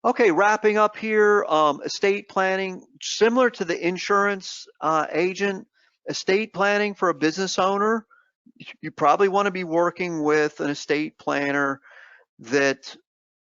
Okay, wrapping up here, estate planning, similar to the insurance agent, estate planning for a business owner, you probably want to be working with an estate planner that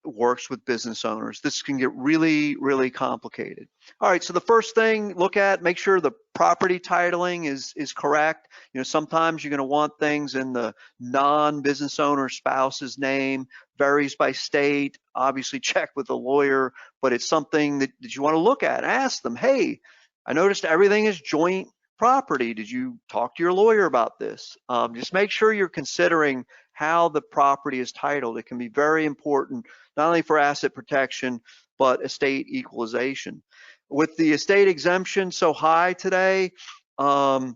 works with business owners. This can get really, really complicated. All right, so the first thing, make sure the property titling is correct. You know, sometimes you're going to want things in the non-business owner spouse's name, varies by state. Obviously check with the lawyer, but it's something that you want to look at. Ask them, hey, I noticed everything is joint property. Did you talk to your lawyer about this? Just make sure you're considering how the property is titled. It can be very important, not only for asset protection, but estate equalization. With the estate exemption so high today, some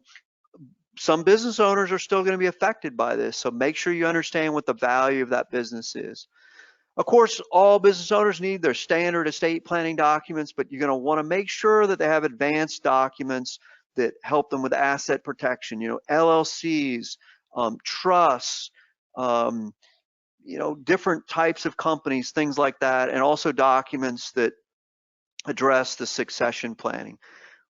business owners are still going to be affected by this. So make sure you understand what the value of that business is. Of course, all business owners need their standard estate planning documents, but you're going to want to make sure that they have advanced documents that help them with asset protection, you know, LLCs, trusts, different types of companies, things like that, and also documents that address the succession planning.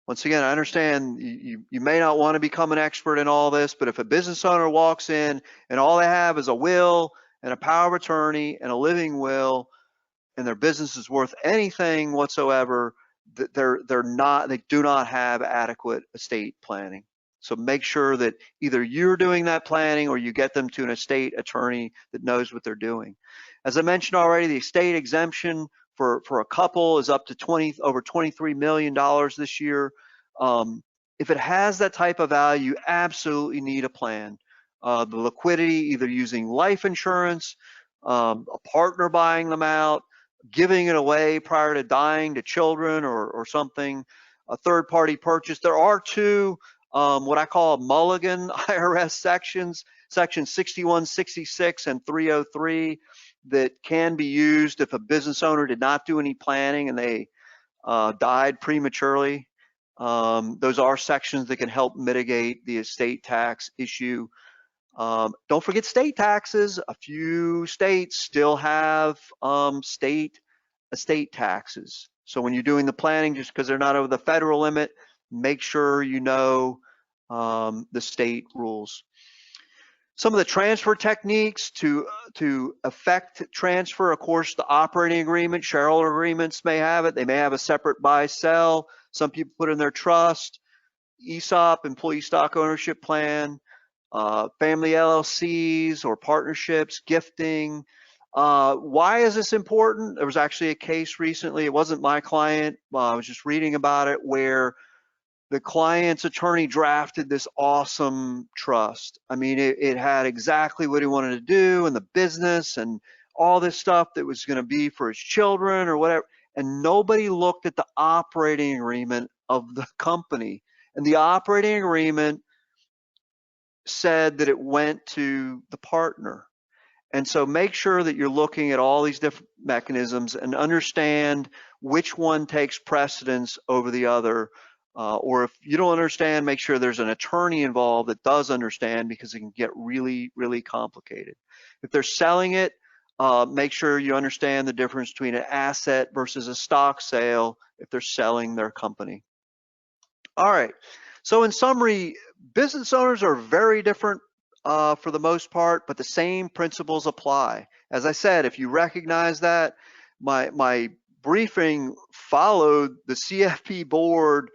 Once again, I understand you may not want to become an expert in all this, but if a business owner walks in and all they have is a will and a power of attorney and a living will, and their business is worth anything whatsoever, they do not have adequate estate planning. So make sure that either you're doing that planning or you get them to an estate attorney that knows what they're doing. As I mentioned already, the estate exemption for a couple is up to over $23 million this year. If it has that type of value, you absolutely need a plan. The liquidity, either using life insurance, a partner buying them out, giving it away prior to dying to children or something, a third-party purchase. There are two what I call mulligan IRS sections, section 6166 and 303, that can be used if a business owner did not do any planning and they died prematurely. Those are sections that can help mitigate the estate tax issue. Don't forget state taxes. A few states still have state estate taxes. So when you're doing the planning, just because they're not over the federal limit, make sure you know the state rules. Some of the transfer techniques to effect transfer, of course, the operating agreement, shareholder agreements may have it. They may have a separate buy-sell. Some people put in their trust, ESOP, employee stock ownership plan, family LLCs or partnerships, gifting. Why is this important? There was actually a case recently. It wasn't my client. I was just reading about it, where the client's attorney drafted this awesome trust. I mean, it had exactly what he wanted to do in the business and all this stuff that was going to be for his children or whatever. And nobody looked at the operating agreement of the company. And the operating agreement said that it went to the partner. And so make sure that you're looking at all these different mechanisms and understand which one takes precedence over the other. Or if you don't understand, make sure there's an attorney involved that does understand, because it can get really, really complicated. If they're selling it, make sure you understand the difference between an asset versus a stock sale if they're selling their company. All right, so in summary, business owners are very different for the most part, but the same principles apply. As I said, if you recognize that, my briefing followed the CFP board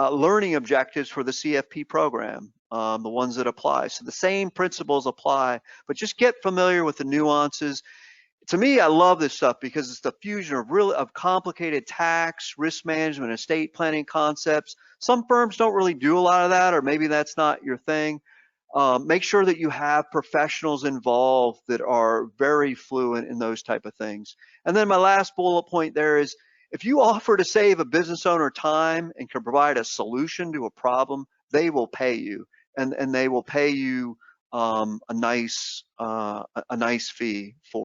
learning objectives for the CFP program, the ones that apply. So the same principles apply, but just get familiar with the nuances. To me, I love this stuff because it's the fusion of complicated tax, risk management, estate planning concepts. Some firms don't really do a lot of that, or maybe that's not your thing. Make sure that you have professionals involved that are very fluent in those type of things. And then my last bullet point there is, if you offer to save a business owner time and can provide a solution to a problem, they will pay you, and they will pay you a nice fee for